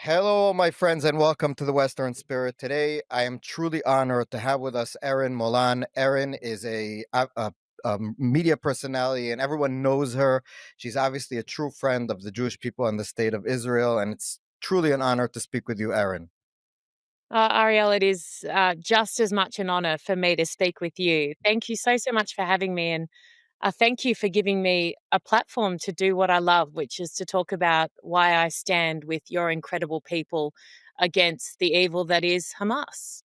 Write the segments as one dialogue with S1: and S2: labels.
S1: Hello, my friends, and welcome to the Western Spirit. Today, I am truly honored to have with us Erin Molan. Erin is a media personality, and everyone knows her. She's obviously a true friend of the Jewish people and the state of Israel, and it's truly an honor to speak with you, Erin.
S2: Ariel, it is just as much an honor for me to speak with you. Thank you so much for having me. And thank you for giving me a platform to do what I love, which is to talk about why I stand with your incredible people against the evil that is Hamas.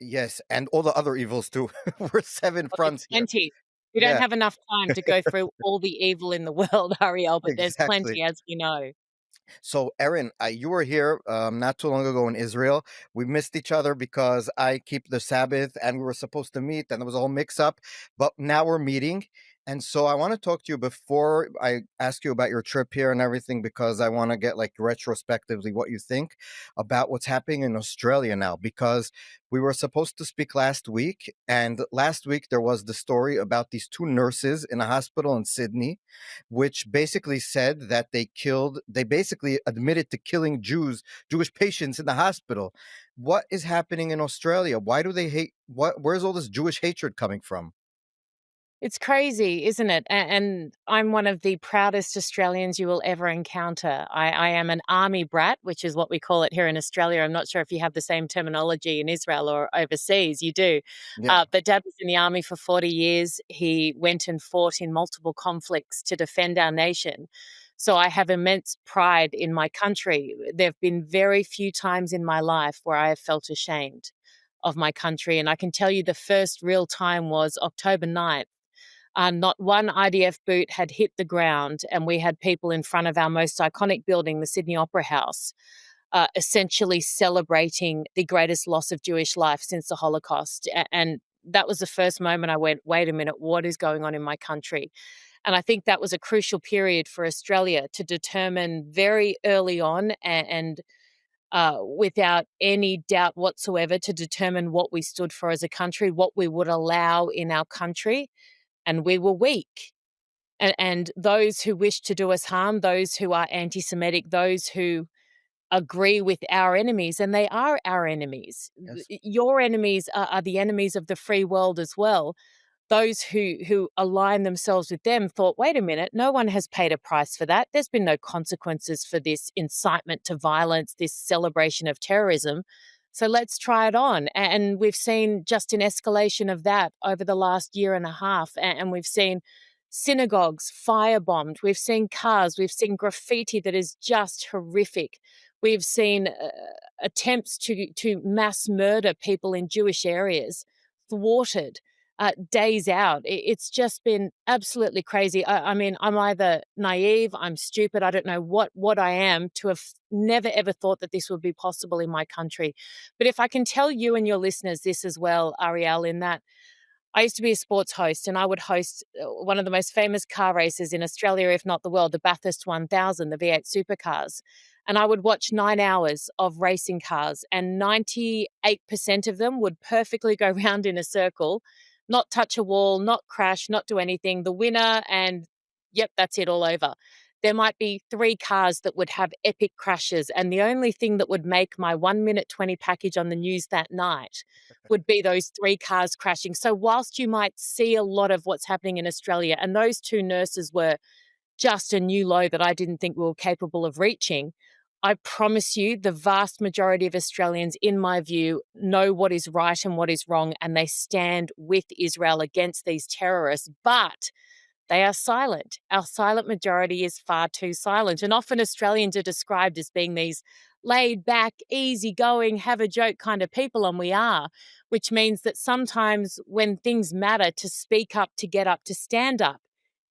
S1: Yes, and all the other evils too. We're seven
S2: Well, there's
S1: fronts here.
S2: plenty. We don't
S1: Yeah,
S2: have enough time to go through all the evil in the world, Ariel, but there's
S1: exactly.
S2: plenty, as we know.
S1: So, Erin, you were here not too long ago in Israel. We missed each other because I keep the Sabbath and we were supposed to meet, and there was a whole mix up. But now we're meeting. And so I want to talk to you before I ask you about your trip here and everything, because I want to get like retrospectively what you think about what's happening in Australia now. Because we were supposed to speak last week, and last week there was the story about these two nurses in a hospital in Sydney which basically said that they basically admitted to killing Jewish patients in the hospital. What is happening in Australia? Why do they hate? Where's all this Jewish hatred coming from?
S2: It's crazy, isn't it? And I'm one of the proudest Australians you will ever encounter. I am an army brat, which is what we call it here in Australia. I'm not sure if you have the same terminology in Israel or overseas. You do.
S1: Yeah.
S2: But Dad was in the army for 40 years. He went and fought in multiple conflicts to defend our nation. So I have immense pride in my country. There have been very few times in my life where I have felt ashamed of my country. And I can tell you the first real time was October 9th. Not one IDF boot had hit the ground, and we had people in front of our most iconic building, the Sydney Opera House, essentially celebrating the greatest loss of Jewish life since the Holocaust. And that was the first moment I went, wait a minute, what is going on in my country? And I think that was a crucial period for Australia to determine very early on and without any doubt whatsoever to determine what we stood for as a country, what we would allow in our country, and we were weak. And those who wish to do us harm, those who are anti Semitic, those who agree with our enemies, and they are our enemies.
S1: Yes.
S2: Your enemies are the enemies of the free world as well. Those who align themselves with them thought, wait a minute, no one has paid a price for that. There's been no consequences for this incitement to violence, this celebration of terrorism. So let's try it on. And we've seen just an escalation of that over the last year and a half. And we've seen synagogues firebombed. We've seen cars. We've seen graffiti that is just horrific. We've seen attempts to mass murder people in Jewish areas thwarted days out. It's just been absolutely crazy. I mean, I'm either naive, I'm stupid, I don't know what I am to have never ever thought that this would be possible in my country. But if I can tell you and your listeners this as well, Ariel, in that I used to be a sports host and I would host one of the most famous car races in Australia, if not the world, the Bathurst 1000, the V8 supercars. And I would watch 9 hours of racing cars, and 98% of them would perfectly go round in a circle, not touch a wall, not crash, not do anything. The winner, and yep, that's it, all over. There might be three cars that would have epic crashes, and the only thing that would make my 1 minute 20 package on the news that night would be those three cars crashing. So, whilst you might see a lot of what's happening in Australia, and those two nurses were just a new low that I didn't think we were capable of reaching, I promise you, the vast majority of Australians, in my view, know what is right and what is wrong, and they stand with Israel against these terrorists. But they are silent. Our silent majority is far too silent. And often Australians are described as being these laid back, easygoing, have a joke kind of people, and we are, which means that sometimes when things matter to speak up, to get up, to stand up,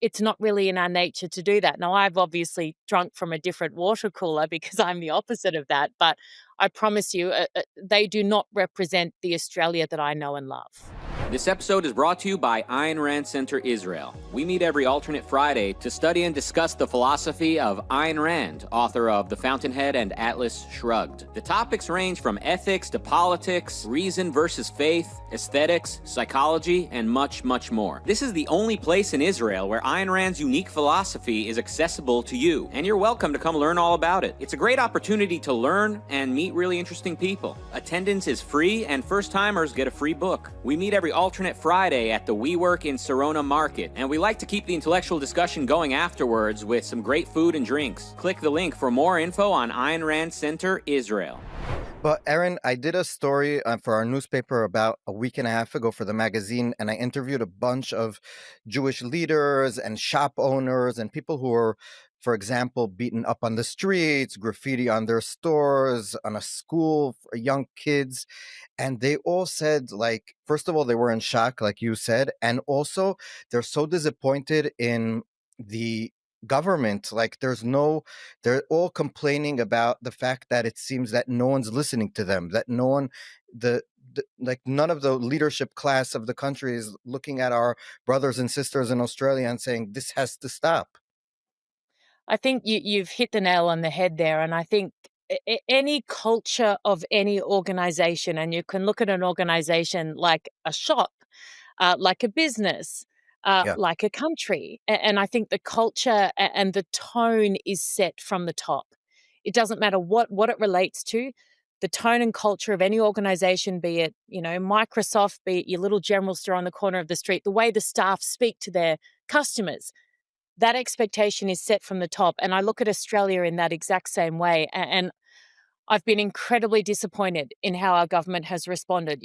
S2: it's not really in our nature to do that. Now, I've obviously drunk from a different water cooler because I'm the opposite of that, but I promise you, they do not represent the Australia that I know and love.
S3: This episode is brought to you by Ayn Rand Center Israel. We meet every alternate Friday to study and discuss the philosophy of Ayn Rand, author of The Fountainhead and Atlas Shrugged. The topics range from ethics to politics, reason versus faith, aesthetics, psychology, and much, much more. This is the only place in Israel where Ayn Rand's unique philosophy is accessible to you, and you're welcome to come learn all about it. It's a great opportunity to learn and meet really interesting people. Attendance is free, and first-timers get a free book. We meet every alternate Friday at the WeWork in Serona Market, and we like to keep the intellectual discussion going afterwards with some great food and drinks. Click the link for more info on Ayn Rand Center Israel.
S1: But Erin, I did a story for our newspaper about a week and a half ago for the magazine, and I interviewed a bunch of Jewish leaders and shop owners and people who were, for example, beaten up on the streets, graffiti on their stores, on a school for young kids. And they all said, like, first of all, they were in shock, like you said, and also they're so disappointed in the government. Like, they're all complaining about the fact that it seems that no one's listening to them, that no one, like, none of the leadership class of the country is looking at our brothers and sisters in Australia and saying this has to stop.
S2: I think you've hit the nail on the head there, and I think any culture of any organization, and you can look at an organization like a shop, like a business,
S1: Yeah.
S2: like a country, and I think the culture and the tone is set from the top. It doesn't matter what it relates to. The tone and culture of any organization, be it Microsoft, be it your little general store on the corner of the street, the way the staff speak to their customers, that expectation is set from the top, and I look at Australia in that exact same way, and I've been incredibly disappointed in how our government has responded.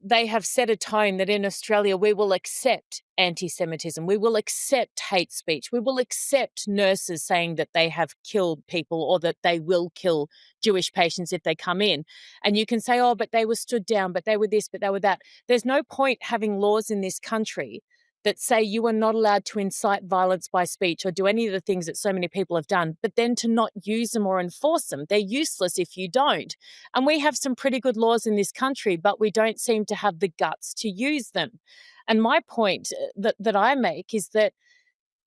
S2: They have set a tone that in Australia we will accept anti-Semitism, we will accept hate speech, we will accept nurses saying that they have killed people or that they will kill Jewish patients if they come in. And you can say, oh, but they were stood down, but they were this, but they were that. There's no point having laws in this country that say you are not allowed to incite violence by speech or do any of the things that so many people have done, but then to not use them or enforce them. They're useless if you don't. And we have some pretty good laws in this country, but we don't seem to have the guts to use them. And my point that I make is that,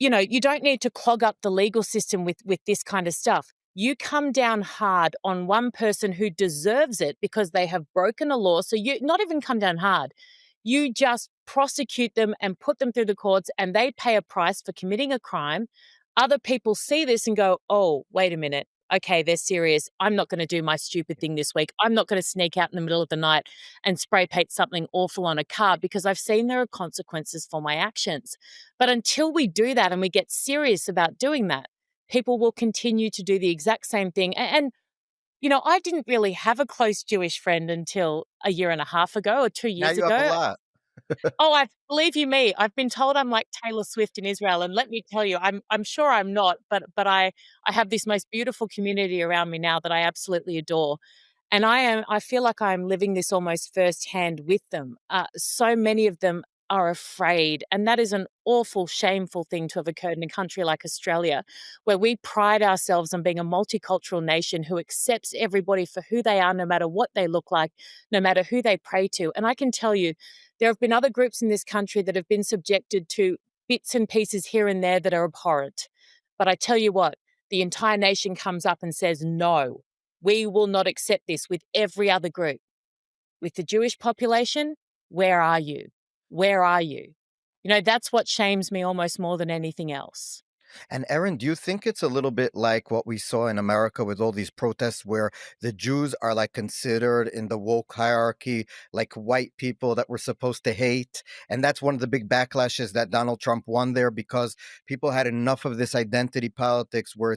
S2: you don't need to clog up the legal system with this kind of stuff. You come down hard on one person who deserves it because they have broken a law. So you not even come down hard. You just prosecute them and put them through the courts, and they pay a price for committing a crime. Other people see this and go, oh, wait a minute. Okay, they're serious. I'm not going to do my stupid thing this week. I'm not going to sneak out in the middle of the night and spray paint something awful on a car because I've seen there are consequences for my actions. But until we do that and we get serious about doing that, people will continue to do the exact same thing. And I didn't really have a close Jewish friend until a year and a half ago or 2
S1: Now
S2: years
S1: you have a
S2: ago.
S1: lot.
S2: Oh, I believe you me, I've been told I'm like Taylor Swift in Israel, and let me tell you, I'm sure I'm not, but I have this most beautiful community around me now that I absolutely adore. And I feel like I'm living this almost firsthand with them. So many of them are afraid, and that is an awful, shameful thing to have occurred in a country like Australia, where we pride ourselves on being a multicultural nation who accepts everybody for who they are, no matter what they look like, no matter who they pray to. And I can tell you, there have been other groups in this country that have been subjected to bits and pieces here and there that are abhorrent. But I tell you what, the entire nation comes up and says, no, we will not accept this with every other group. With the Jewish population, where are you? Where are you? That's what shames me almost more than anything else.
S1: And Erin, do you think it's a little bit like what we saw in America with all these protests where the Jews are like considered in the woke hierarchy like white people that we're supposed to hate? And that's one of the big backlashes that Donald Trump won there because people had enough of this identity politics where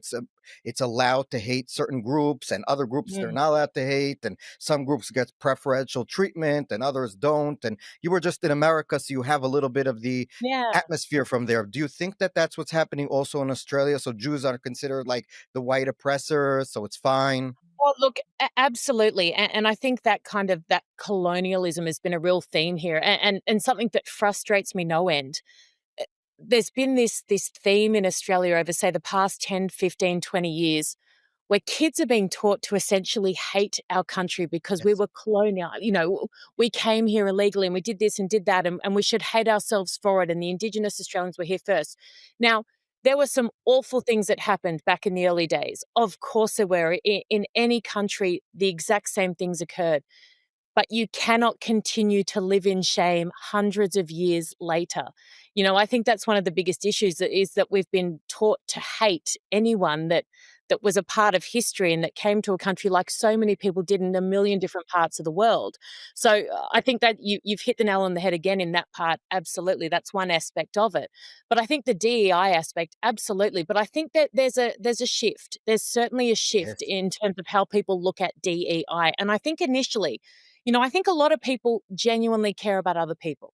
S1: it's allowed to hate certain groups and other groups they're
S2: Mm.
S1: not allowed to hate, and some groups get preferential treatment and others don't. And you were just in America, so you have a little bit of the
S2: Yeah.
S1: atmosphere from there. Do you think that that's what's happening also in Australia? So Jews are considered like the white oppressors, so it's fine.
S2: Well, look, absolutely, and I think that kind of that colonialism has been a real theme here, and something that frustrates me no end. There's been this theme in Australia over, say, the past 10, 15, 20 years where kids are being taught to essentially hate our country because we
S1: Yes.
S2: were colonial. We came here illegally and we did this and did that, and we should hate ourselves for it. And the Indigenous Australians were here first. Now, there were some awful things that happened back in the early days. Of course, there were. In any country, the exact same things occurred, but you cannot continue to live in shame hundreds of years later. I think that's one of the biggest issues, that is that we've been taught to hate anyone that was a part of history and that came to a country like so many people did in a million different parts of the world. So I think that you've hit the nail on the head again in that part. Absolutely, that's one aspect of it. But I think the DEI aspect, absolutely. But I think that there's a shift. There's certainly a shift
S1: Yes.
S2: in terms of how people look at DEI, and I think initially, I think a lot of people genuinely care about other people.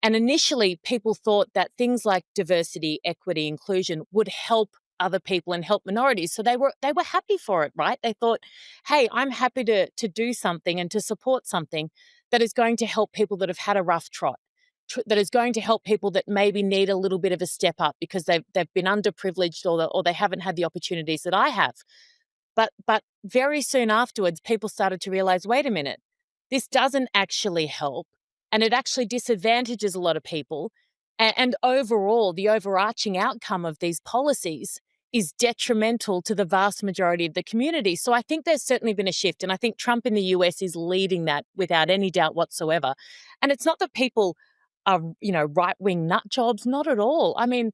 S2: And initially, people thought that things like diversity, equity, inclusion would help other people and help minorities. So they were happy for it, right? They thought, hey, I'm happy to do something and to support something that is going to help people that have had a rough trot. That is going to help people that maybe need a little bit of a step up because they've been underprivileged, or they haven't had the opportunities that I have. But very soon afterwards, people started to realize, wait a minute, this doesn't actually help, and it actually disadvantages a lot of people. And overall, the overarching outcome of these policies is detrimental to the vast majority of the community. So I think there's certainly been a shift, and I think Trump in the US is leading that without any doubt whatsoever. And it's not that people are, right wing nut jobs, not at all. I mean,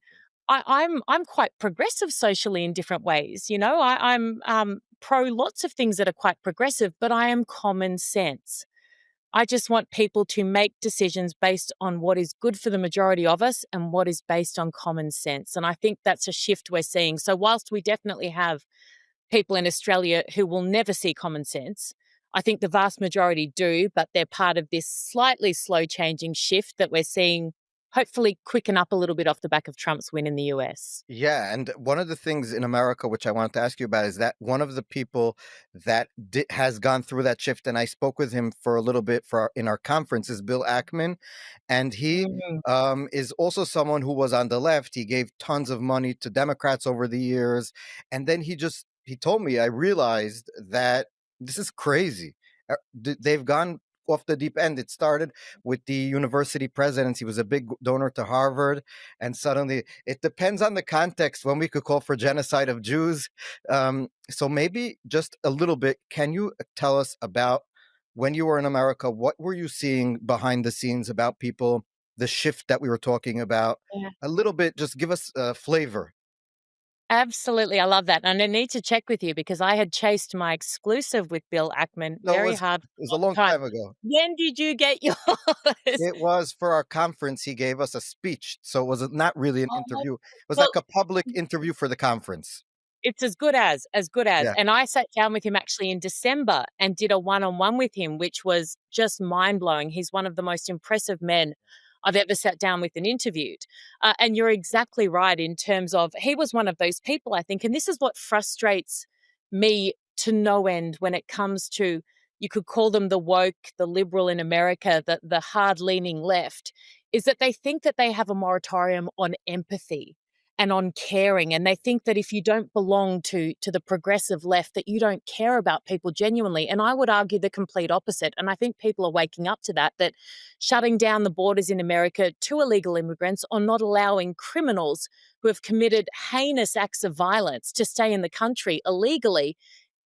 S2: I'm quite progressive socially in different ways. I'm pro lots of things that are quite progressive, but I am common sense. I just want people to make decisions based on what is good for the majority of us and what is based on common sense. And I think that's a shift we're seeing. So whilst we definitely have people in Australia who will never see common sense, I think the vast majority do, but they're part of this slightly slow changing shift that we're seeing hopefully quicken up a little bit off the back of Trump's win in the US.
S1: Yeah, and one of the things in America which I wanted to ask you about is that one of the people that has gone through that shift, and I spoke with him for a little bit in our conference, is Bill Ackman, and he
S2: Mm.
S1: is also someone who was on the left. He gave tons of money to Democrats over the years, and then he told me, I realized that this is crazy. They've gone off the deep end. It started with the university presidents. He was a big donor to Harvard, and suddenly it depends on the context when we could call for genocide of Jews. So maybe just a little bit, can you tell us about when you were in America, what were you seeing behind the scenes about people, the shift that we were talking about?
S2: Yeah.
S1: A little bit, just give us a flavor.
S2: Absolutely, I love that, and I need to check with you because I had chased my exclusive with Bill Ackman
S1: No,
S2: very hard
S1: it was
S2: for
S1: a
S2: a long
S1: long
S2: time.
S1: time ago.
S2: When did you get yours?
S1: It was for our conference. He gave us a speech, so it was not really an
S2: Oh,
S1: interview. It was
S2: well,
S1: like a public interview for the conference.
S2: it's as good as,
S1: Yeah.
S2: and I sat down with him actually in December and did a one-on-one with him, which was just mind-blowing. He's one of the most impressive men I've ever sat down with and interviewed. And you're exactly right in terms of he was one of those people, I think, and this is what frustrates me to no end when it comes to, you could call them the woke, the liberal in America, the hard-leaning left, is that they think that they have a moratorium on empathy and on caring, and they think that if you don't belong to the progressive left, that you don't care about people genuinely. And I would argue the complete opposite, and I think people are waking up to that shutting down the borders in America to illegal immigrants, or not allowing criminals who have committed heinous acts of violence to stay in the country illegally,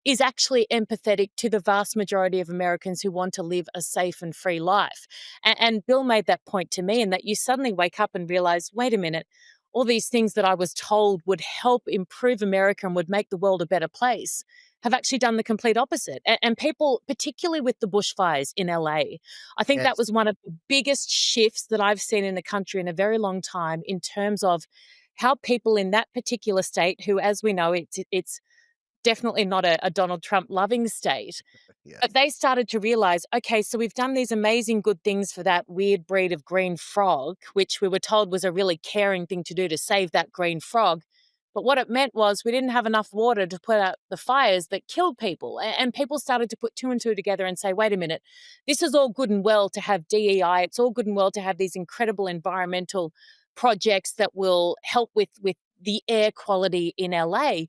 S2: is actually empathetic to the vast majority of Americans who want to live a safe and free life. And Bill made that point to me, and that you suddenly wake up and realize, wait a minute, all these things that I was told would help improve America and would make the world a better place have actually done the complete opposite. And people, particularly with the bushfires in LA, I think that
S1: Yes.
S2: was one of the biggest shifts that I've seen in the country in a very long time, in terms of how people in that particular state, who, as we know, it's definitely not a Donald Trump loving state. But
S1: Yes.
S2: they started to realize, okay, so we've done these amazing good things for that weird breed of green frog, which we were told was a really caring thing to do to save that green frog. But what it meant was we didn't have enough water to put out the fires that killed people. And people started to put two and two together and say, wait a minute, this is all good and well to have DEI. It's all good and well to have these incredible environmental projects that will help with the air quality in LA.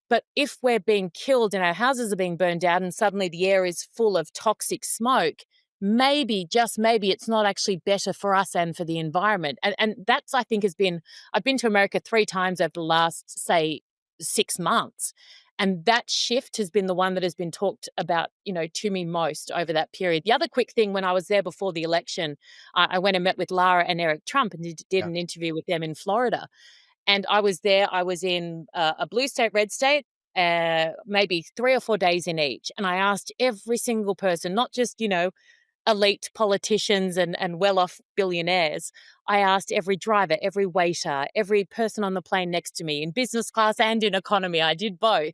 S2: But if we're being killed and our houses are being burned down and suddenly the air is full of toxic smoke, maybe, just maybe, it's not actually better for us and for the environment. And that's, I think, has been, I've been to America 3 times over the last, say, 6 months. And that shift has been the one that has been talked about, to me most over that period. The other quick thing, when I was there before the election, I went and met with Lara and Eric Trump and did
S1: Yeah.
S2: an interview with them in Florida. And I was there, I was in a blue state, red state, maybe 3 or 4 days in each. And I asked every single person, not just, elite politicians and well off billionaires. I asked every driver, every waiter, every person on the plane next to me in business class and in economy. I did both.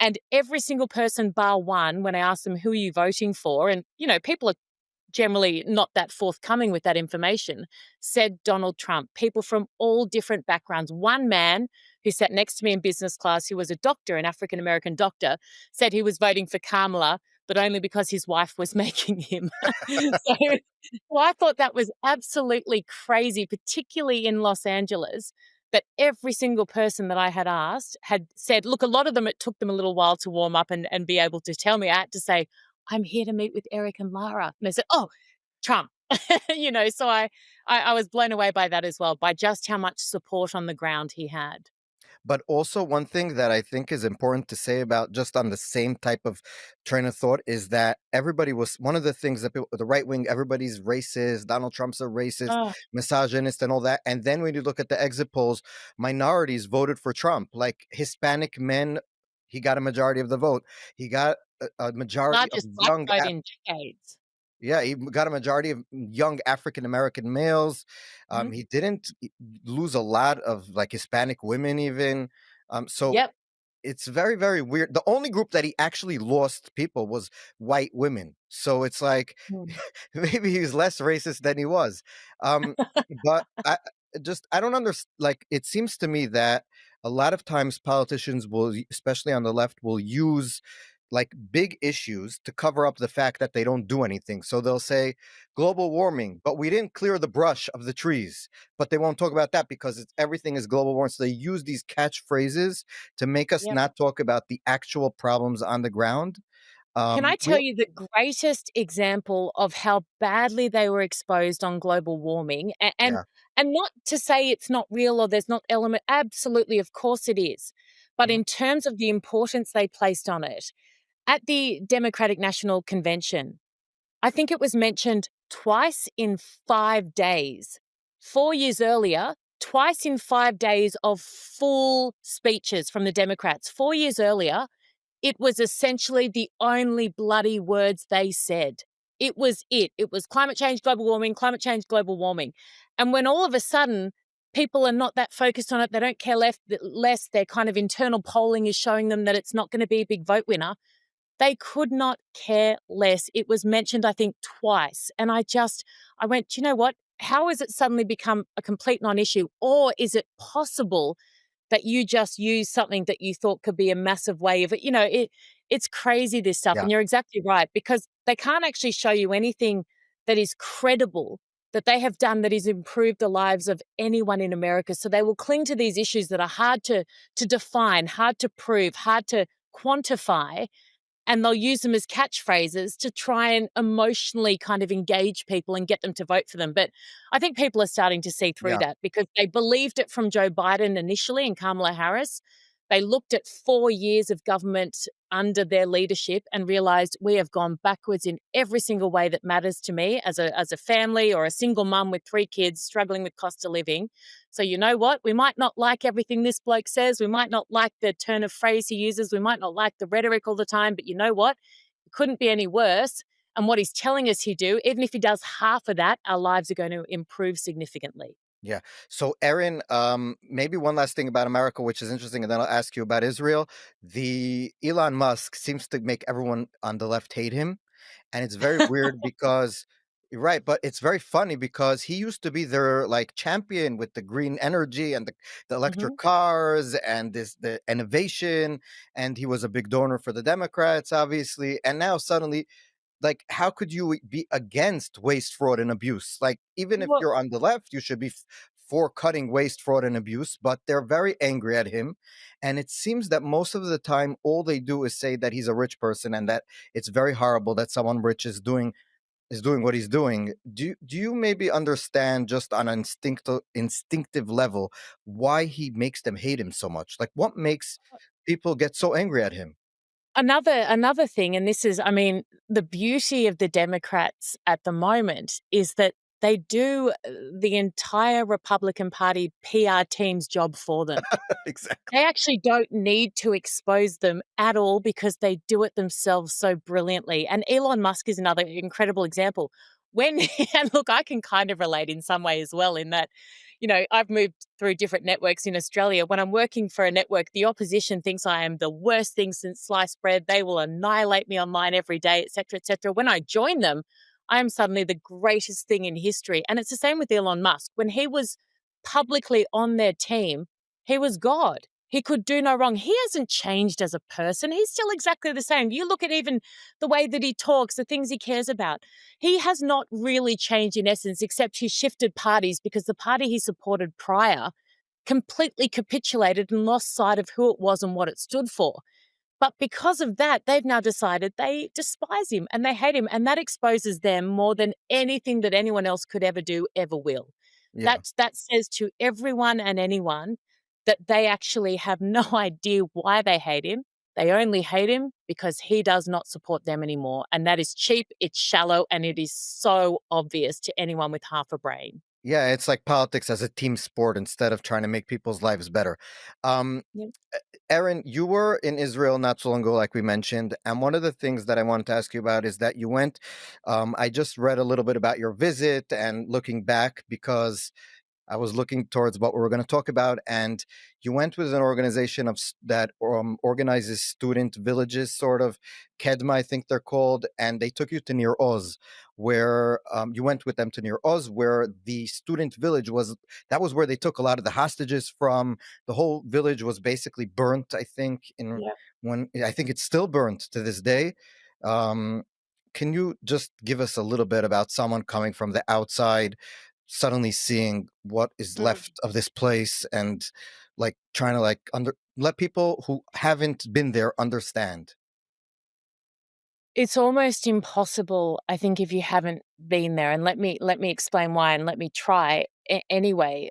S2: And every single person, bar one, when I asked them, who are you voting for? And, people are generally not that forthcoming with that information, said Donald Trump. People from all different backgrounds. One man who sat next to me in business class, who was a doctor, an African American doctor, said he was voting for Kamala, but only because his wife was making him. so, so I thought that was absolutely crazy, particularly in Los Angeles. That every single person that I had asked had said, look, a lot of them, it took them a little while to warm up and be able to tell me. I had to say, I'm here to meet with Eric and Lara. And they said, oh, Trump. So I was blown away by that as well, by just how much support on the ground he had.
S1: But also, one thing that I think is important to say about just on the same type of train of thought is that everybody was one of the things that people, the right wing, everybody's racist. Donald Trump's a racist,
S2: Oh,
S1: misogynist, and all that. And then when you look at the exit polls, minorities voted for Trump, like Hispanic men. He got a majority of the vote. He got a majority of
S2: largest black
S1: young.
S2: vote in decades.
S1: Yeah, he got a majority of young African American males.
S2: Mhm.
S1: He didn't lose a lot of like Hispanic women, even. So
S2: Yep.
S1: it's very, very weird. The only group that he actually lost people was white women. So it's like
S2: Mm.
S1: maybe he was less racist than he was. Um, but I don't understand. Like, it seems to me that a lot of times politicians will, especially on the left, will use like big issues to cover up the fact that they don't do anything. So they'll say global warming, but we didn't clear the brush of the trees. But they won't talk about that because everything is global warming. So they use these catchphrases to make us
S2: Yep.
S1: not talk about the actual problems on the ground.
S2: Can I
S1: We
S2: tell you the greatest example of how badly they were exposed on global warming?
S1: Yeah.
S2: And not to say it's not real or there's not element, absolutely, of course it is. But
S1: Mhm.
S2: in terms of the importance they placed on it, at the Democratic National Convention, I think it was mentioned twice in 5 days. 4 years earlier, twice in 5 days of full speeches from the Democrats. 4 years earlier, it was essentially the only bloody words they said. It was it. It was climate change, global warming, climate change, global warming. And when all of a sudden people are not that focused on it, they don't care less, their kind of internal polling is showing them that it's not going to be a big vote winner. They could not care less. It was mentioned, I think, twice. And I went, do you know what? How has it suddenly become a complete non issue? Or is it possible that you just use something that you thought could be a massive wave? It's crazy, this stuff.
S1: Yeah.
S2: And you're exactly right, because they can't actually show you anything that is credible that they have done that has improved the lives of anyone in America. So they will cling to these issues that are hard to define, hard to prove, hard to quantify, and they'll use them as catchphrases to try and emotionally kind of engage people and get them to vote for them. But I think people are starting to see through
S1: Yeah.
S2: that, because they believed it from Joe Biden initially and Kamala Harris. They looked at 4 years of government under their leadership and realized we have gone backwards in every single way that matters to me as a family or a single mum with 3 kids struggling with cost of living. So you know what? We might not like everything this bloke says. We might not like the turn of phrase he uses. We might not like the rhetoric all the time. But you know what? It couldn't be any worse. And what he's telling us he do, even if he does half of that, our lives are going to improve significantly.
S1: Yeah. So, Erin, maybe one last thing about America, which is interesting, and then I'll ask you about Israel. The Elon Musk seems to make everyone on the left hate him. And it's very weird because you're right, but it's very funny because he used to be their like champion with the green energy and the electric
S2: Mhm.
S1: cars and the innovation. And he was a big donor for the Democrats, obviously. And now suddenly, like, how could you be against waste, fraud, and abuse? Like, even if
S2: Well,
S1: you're on the left, you should be for cutting waste, fraud, and abuse, but they're very angry at him. And it seems that most of the time, all they do is say that he's a rich person and that it's very horrible that someone rich is doing what he's doing. Do you maybe understand just on an instinctive level why he makes them hate him so much? Like what makes people get so angry at him?
S2: Another thing, and this is, I mean, the beauty of the Democrats at the moment is that they do the entire Republican Party PR team's job for them.
S1: Exactly.
S2: They actually don't need to expose them at all because they do it themselves so brilliantly. And Elon Musk is another incredible example. When and look, I can kind of relate in some way as well, in that, I've moved through different networks in Australia. When I'm working for a network, the opposition thinks I am the worst thing since sliced bread. They will annihilate me online every day, et cetera, et cetera. When I join them, I am suddenly the greatest thing in history. And it's the same with Elon Musk. When he was publicly on their team, he was God. He could do no wrong. He hasn't changed as a person. He's still exactly the same. You look at even the way that he talks, the things he cares about. He has not really changed in essence, except he shifted parties because the party he supported prior completely capitulated and lost sight of who it was and what it stood for. But because of that, they've now decided they despise him and they hate him. And that exposes them more than anything that anyone else could ever do, ever will.
S1: Yeah.
S2: That says to everyone and anyone that they actually have no idea why they hate him. They only hate him because he does not support them anymore. And that is cheap, it's shallow, and it is so obvious to anyone with half a brain.
S1: Yeah, it's like politics as a team sport instead of trying to make people's lives better. Um,
S2: Yeah.
S1: Erin, you were in Israel not so long ago, like we mentioned, and one of the things that I wanted to ask you about is that you went. I just read a little bit about your visit and looking back because I was looking towards what we were going to talk about, and you went with an organization that organizes student villages, sort of Kedma, I think they're called, and they took you to near Oz, where you went with them to near Oz, where the student village was. That was where they took a lot of the hostages from. The whole village was basically burnt. I think
S2: Yeah.
S1: when I think it's still burnt to this day. Um, can you just give us a little bit about someone coming from the outside, suddenly seeing what is
S2: Mm.
S1: left of this place and like trying to like let people who haven't been there understand?
S2: It's almost impossible, I think, if you haven't been there. And let me explain why, and let me try anyway.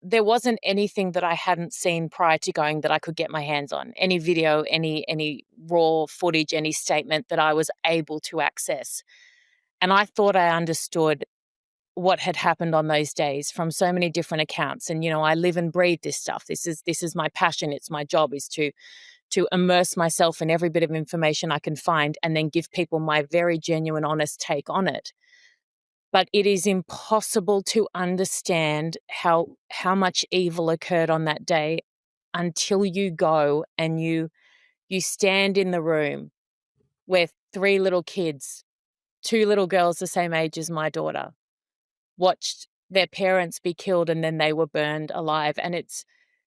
S2: There wasn't anything that I hadn't seen prior to going that I could get my hands on. Any video, any raw footage, any statement that I was able to access. And I thought I understood what had happened on those days from so many different accounts. And I live and breathe this stuff. This is my passion. It's my job, is to immerse myself in every bit of information I can find and then give people my very genuine, honest take on it. But it is impossible to understand how much evil occurred on that day until you go and you stand in the room where three little kids, two little girls the same age as my daughter, watched their parents be killed and then they were burned alive. And it's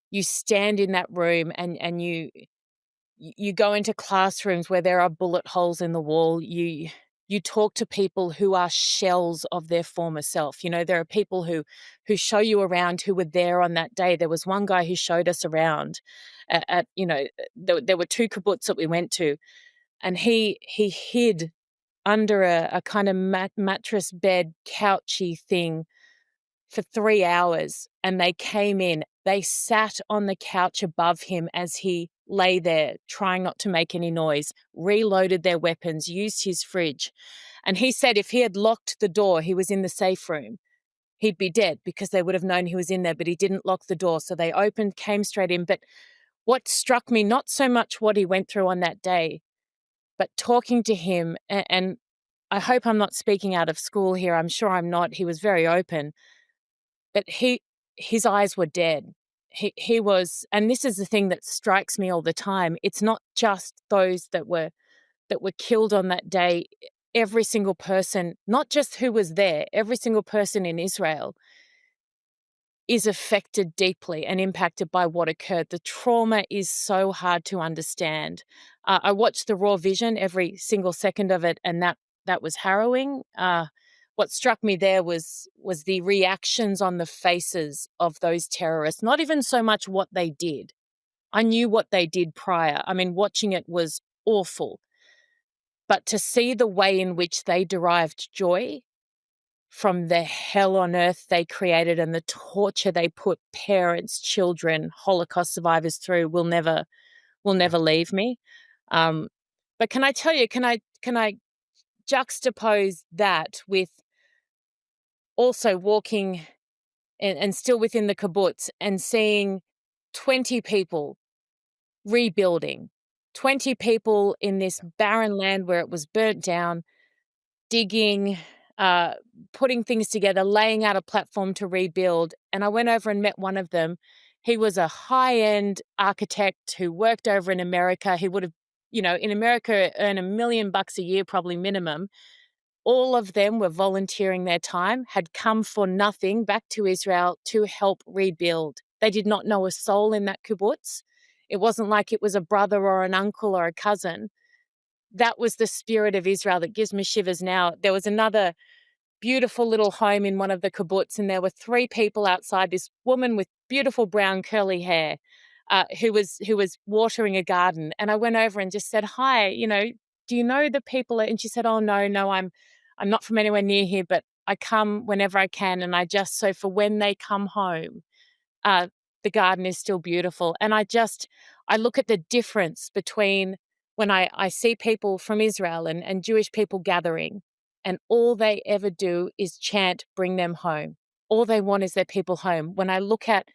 S2: you stand in that room and you go into classrooms where there are bullet holes in the wall. You talk to people who are shells of their former self. There are people who show you around who were there on that day. There was one guy who showed us around there were two kibbutz that we went to, and he hid under a kind of mattress bed couchy thing for 3 hours, and they came in. They sat on the couch above him as he lay there, trying not to make any noise, reloaded their weapons, used his fridge. And he said if he had locked the door, he was in the safe room, he'd be dead because they would have known he was in there, but he didn't lock the door. So they opened, came straight in. But what struck me, not so much what he went through on that day, but talking to him, and I hope I'm not speaking out of school here. I'm sure I'm not. He was very open, but his eyes were dead. He was, and this is the thing that strikes me all the time. It's not just those that were killed on that day. Every single person, not just who was there, every single person in Israel is affected deeply and impacted by what occurred. The trauma is so hard to understand. I watched the raw vision every single second of it, and that was harrowing. what struck me there was the reactions on the faces of those terrorists, not even so much what they did. I knew what they did prior. I mean, watching it was awful. But to see the way in which they derived joy from the hell on earth they created and the torture they put parents, children, Holocaust survivors through will never leave me. Um, but can I tell you, can I juxtapose that with also walking and still within the kibbutz and seeing 20 people rebuilding, 20 people in this barren land where it was burnt down, digging, uh, putting things together, laying out a platform to rebuild. And I went over and met one of them. He was a high-end architect who worked over in America. He would have, in America, earn $1 million a year, probably minimum. All of them were volunteering their time, had come for nothing back to Israel to help rebuild. They did not know a soul in that kibbutz. It wasn't like it was a brother or an uncle or a cousin. That was the spirit of Israel that gives me shivers now. There was another beautiful little home in one of the kibbutz, and there were three people outside. This woman with beautiful brown curly hair, who was watering a garden, and I went over and just said, "Hi, do you know the people?" And she said, "Oh no, no, I'm not from anywhere near here, but I come whenever I can, and I just so for when they come home, uh, the garden is still beautiful." And I look at the difference between when I see people from Israel and Jewish people gathering, and all they ever do is chant, "Bring them home." All they want is their people home. When I look at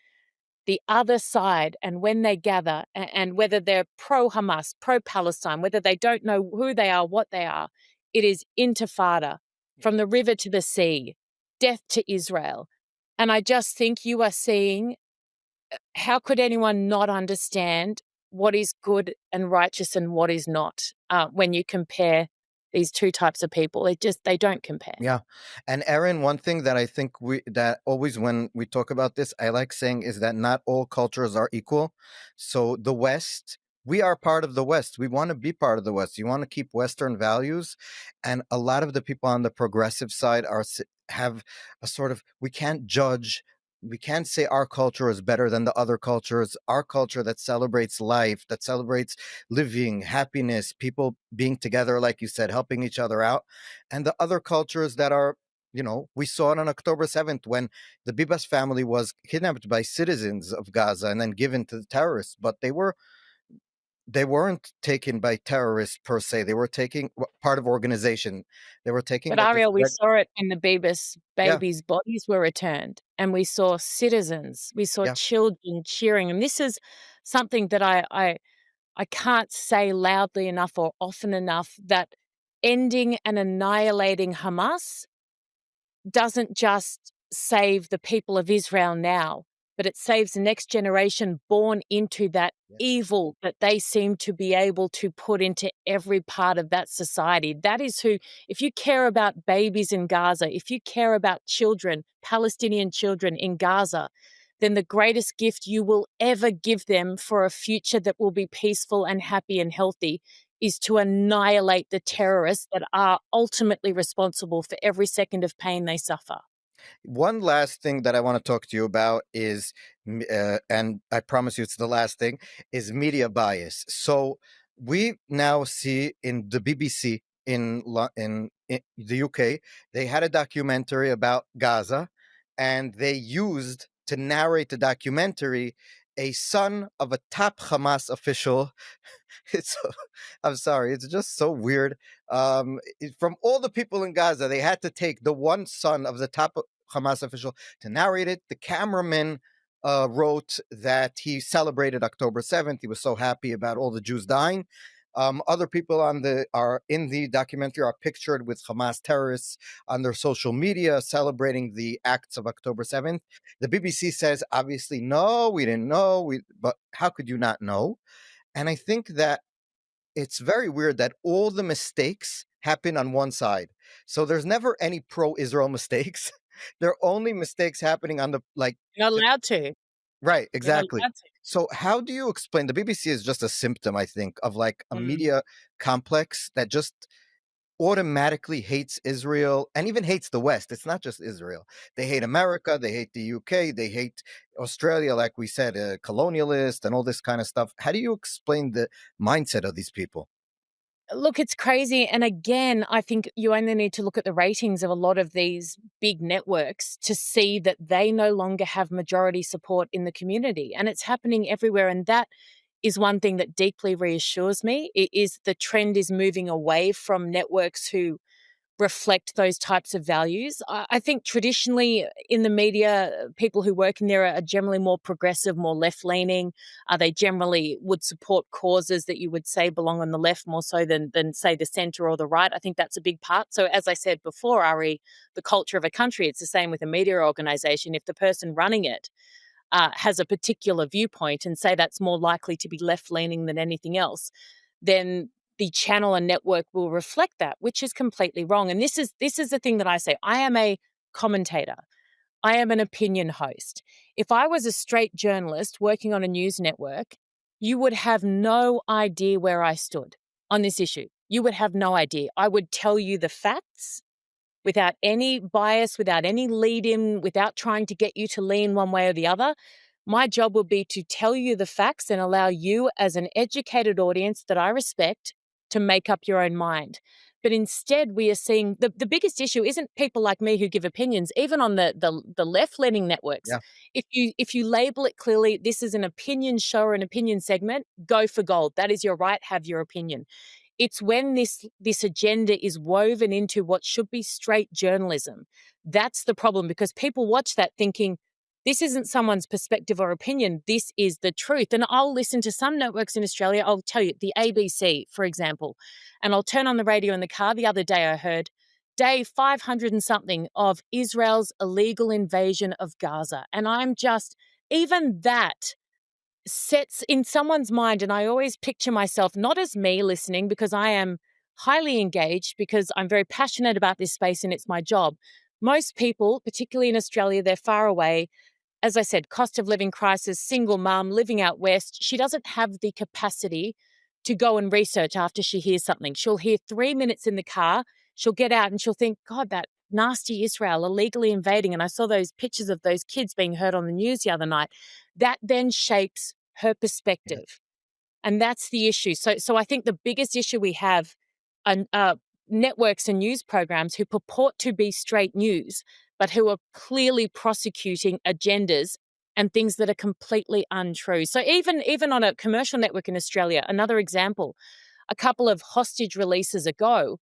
S2: the other side and when they gather, and whether they're pro Hamas, pro Palestine, whether they don't know who they are, what they are, it is intifada
S1: Yeah.
S2: from the river to the sea, death to Israel. And I just think you are seeing, how could anyone not understand what is good and righteous and what is not, when you compare these two types of people? They don't compare.
S1: Yeah. And Erin, one thing that I think that always when we talk about this, I like saying is that not all cultures are equal. So the West, we are part of the West. We want to be part of the West. You want to keep Western values. And a lot of the people on the progressive side have a sort of, we can't judge. We can't say our culture is better than the other cultures. Our culture that celebrates life, that celebrates living, happiness, people being together, like you said, helping each other out, and the other cultures that are, we saw it on October 7th when the Bibas family was kidnapped by citizens of Gaza and then given to the terrorists, but they weren't taken by terrorists per se. They were taking part of organization. They were taking
S2: But
S1: by just
S2: Ariel, we saw it when the Bebis
S1: yeah,
S2: babies' bodies were returned, and we saw citizens, we saw
S1: yeah.
S2: children cheering, and this is something that I can't say loudly enough or often enough, that ending and annihilating Hamas doesn't just save the people of Israel now, but it saves the next generation born into that
S1: Yeah.
S2: evil that they seem to be able to put into every part of that society. That is who, if you care about babies in Gaza, if you care about children, Palestinian children in Gaza, then the greatest gift you will ever give them for a future that will be peaceful and happy and healthy is to annihilate the terrorists that are ultimately responsible for every second of pain they suffer.
S1: One last thing that I want to talk to you about is, and I promise you it's the last thing, is media bias. So we now see in the BBC in the UK, they had a documentary about Gaza, and they used to narrate the documentary a son of a top Hamas official. It's I'm sorry, it's just so weird. From all the people in Gaza, they had to take the one son of the top Hamas official to narrate it. The cameraman wrote that he celebrated October 7th. He was so happy about all the Jews dying. Other people are in the documentary are pictured with Hamas terrorists on their social media celebrating the acts of October 7th. The BBC says, obviously, no, we didn't know. But how could you not know? And I think that it's very weird that all the mistakes happen on one side. So there's never any pro-Israel mistakes. There are only mistakes happening on the like
S2: You're not
S1: the,
S2: allowed to.
S1: right,
S2: You're not
S1: exactly.
S2: allowed to.
S1: So how do you explain the BBC is just a symptom, I think, of like a
S2: Mm.
S1: media complex that just automatically hates Israel and even hates the West. It's not just Israel. They hate America, they hate the UK, they hate Australia, like we said, colonialist and all this kind of stuff. How do you explain the mindset of these people?
S2: Look, it's crazy. And again, I think you only need to look at the ratings of a lot of these big networks to see that they no longer have majority support in the community. And it's happening everywhere. And that is one thing that deeply reassures me. It is the trend is moving away from networks who reflect those types of values. I think traditionally in the media, people who work in there are generally more progressive, more left leaning. They generally would support causes that you would say belong on the left more so than say the center or the right. I think that's a big part. So as I said before, Ari, the culture of a country, it's the same with a media organization. If the person running it has a particular viewpoint and say that's more likely to be left leaning than anything else, then the channel and network will reflect that, which is completely wrong. And this is the thing that I say. I am a commentator. I am an opinion host. If I was a straight journalist working on a news network, you would have no idea where I stood on this issue. You would have no idea. I would tell you the facts without any bias, without any lead in, without trying to get you to lean one way or the other. My job would be to tell you the facts and allow you, as an educated audience that I respect, to make up your own mind. But instead, we are seeing the biggest issue isn't people like me who give opinions, even on the left leaning networks.
S1: Yeah.
S2: If you label it clearly, this is an opinion show or an opinion segment, go for gold. That is your right, have your opinion. It's when this agenda is woven into what should be straight journalism. That's the problem, because people watch that thinking, this isn't someone's perspective or opinion. This is the truth. And I'll listen to some networks in Australia. I'll tell you, the ABC, for example, and I'll turn on the radio in the car. The other day I heard day 500 and something of Israel's illegal invasion of Gaza. And I'm just, even that sets in someone's mind, and I always picture myself not as me listening, because I am highly engaged, because I'm very passionate about this space and it's my job. Most people, particularly in Australia, they're far away. As I said, cost of living crisis, single mum living out west. She doesn't have the capacity to go and research after she hears something. She'll hear 3 minutes in the car. She'll get out and she'll think, God, that nasty Israel illegally invading. And I saw those pictures of those kids being heard on the news the other night. That then shapes her perspective. And that's the issue. So I think the biggest issue we have are networks and news programs who purport to be straight news, but who are clearly prosecuting agendas and things that are completely untrue. So even on a commercial network in Australia, another example, a couple of hostage releases ago,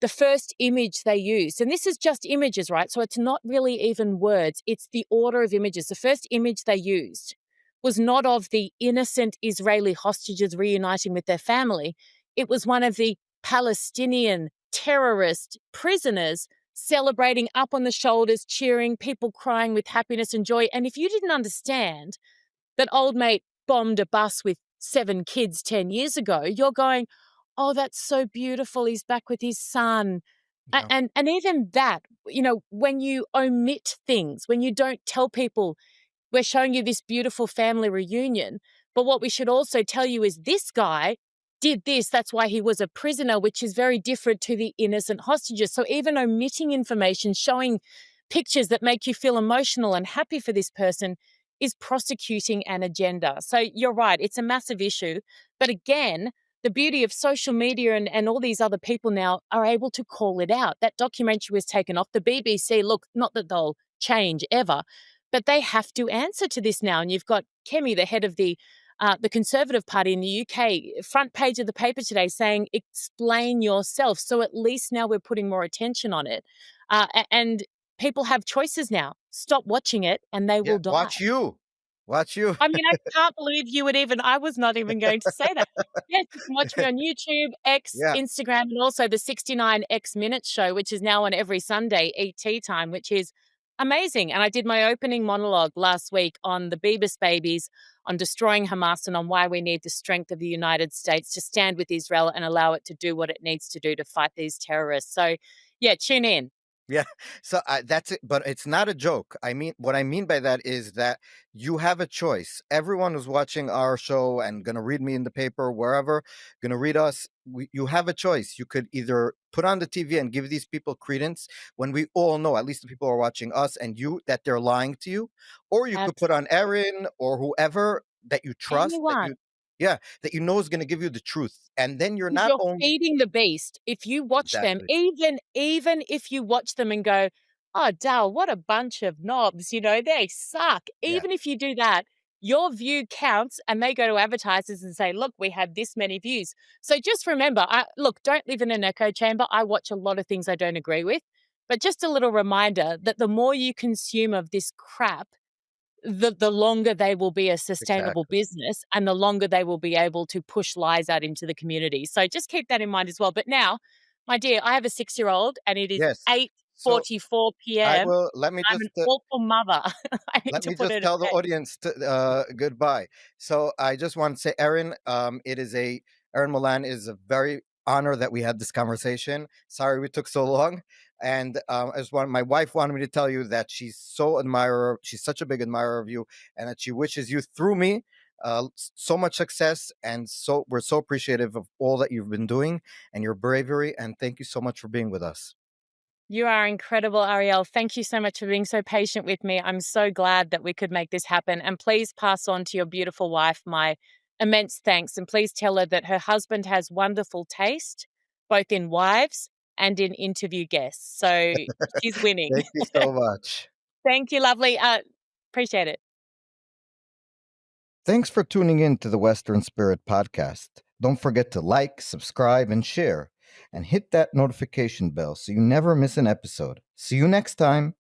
S2: the first image they used, and this is just images, right? So it's not really even words, it's the order of images. The first image they used was not of the innocent Israeli hostages reuniting with their family. It was one of the Palestinian terrorist prisoners celebrating up on the shoulders, cheering, people crying with happiness and joy. And if you didn't understand that old mate bombed a bus with 7 kids 10 years ago, you're going, oh, that's so beautiful. He's back with his son.
S1: Yeah.
S2: And even that, when you omit things, when you don't tell people we're showing you this beautiful family reunion, but what we should also tell you is this guy did this. That's why he was a prisoner, which is very different to the innocent hostages. So even omitting information, showing pictures that make you feel emotional and happy for this person is prosecuting an agenda. So you're right, it's a massive issue. But again, the beauty of social media and all these other people now are able to call it out. That documentary was taken off. The BBC, look, not that they'll change ever, but they have to answer to this now. And you've got Kemi, the head of the Conservative Party in the UK, front page of the paper today saying, explain yourself. So at least now we're putting more attention on it. And people have choices now. Stop watching it and they
S1: Yeah.
S2: will die.
S1: Watch you. Watch you.
S2: I mean, I can't believe you would even, I was not even going to say that. Yes, you can watch me on YouTube, X,
S1: Yeah.
S2: Instagram, and also the 69X Minutes show, which is now on every Sunday, ET time, which is amazing. And I did my opening monologue last week on the Beebus babies, on destroying Hamas, and on why we need the strength of the United States to stand with Israel and allow it to do what it needs to do to fight these terrorists. So, yeah, tune in.
S1: Yeah. So that's it. But it's not a joke. I mean, what I mean by that is that you have a choice. Everyone who's watching our show and going to read me in the paper, wherever, going to read us, you have a choice. You could either put on the TV and give these people credence when we all know, at least the people who are watching us and you, that they're lying to you, or you could put on
S2: Absolutely.
S1: Erin or whoever that you trust, that
S2: Anyone.
S1: you, yeah, that you know is going to give you the truth. And then you're
S2: 'Cause
S1: not
S2: you're
S1: only,
S2: feeding the beast. If you watch them,
S1: exactly,
S2: even if you watch them and go, "Oh, Dal, what a bunch of knobs, they suck."
S1: yeah,
S2: Even if you do that, your view counts and they go to advertisers and say, "Look, we had this many views." So just remember, don't live in an echo chamber. I watch a lot of things I don't agree with, but just a little reminder that the more you consume of this crap, the longer they will be a sustainable
S1: exactly.
S2: business and the longer they will be able to push lies out into the community. So just keep that in mind as well. But now, my dear, I have a 6-year-old and it is
S1: Yes. So
S2: 8:44
S1: I
S2: PM.
S1: will
S2: I'm an awful mother. I need
S1: let
S2: to
S1: me
S2: put
S1: just
S2: her to
S1: tell the
S2: bed.
S1: audience goodbye. So I just want to say, Erin, Erin Molan is a very honor that we had this conversation. Sorry we took so long. And I just want my wife wanted me to tell you that she's such a big admirer of you, and that she wishes you through me so much success, and so we're so appreciative of all that you've been doing and your bravery. And thank you so much for being with us.
S2: You are incredible, Ariel. Thank you so much for being so patient with me. I'm so glad that we could make this happen. And please pass on to your beautiful wife my immense thanks. And please tell her that her husband has wonderful taste, both in wives and in interview guests. So she's winning.
S1: Thank you so much.
S2: Thank you, lovely. Appreciate it.
S1: Thanks for tuning in to the Western Spirit Podcast. Don't forget to like, subscribe, and share, and hit that notification bell so you never miss an episode. See you next time.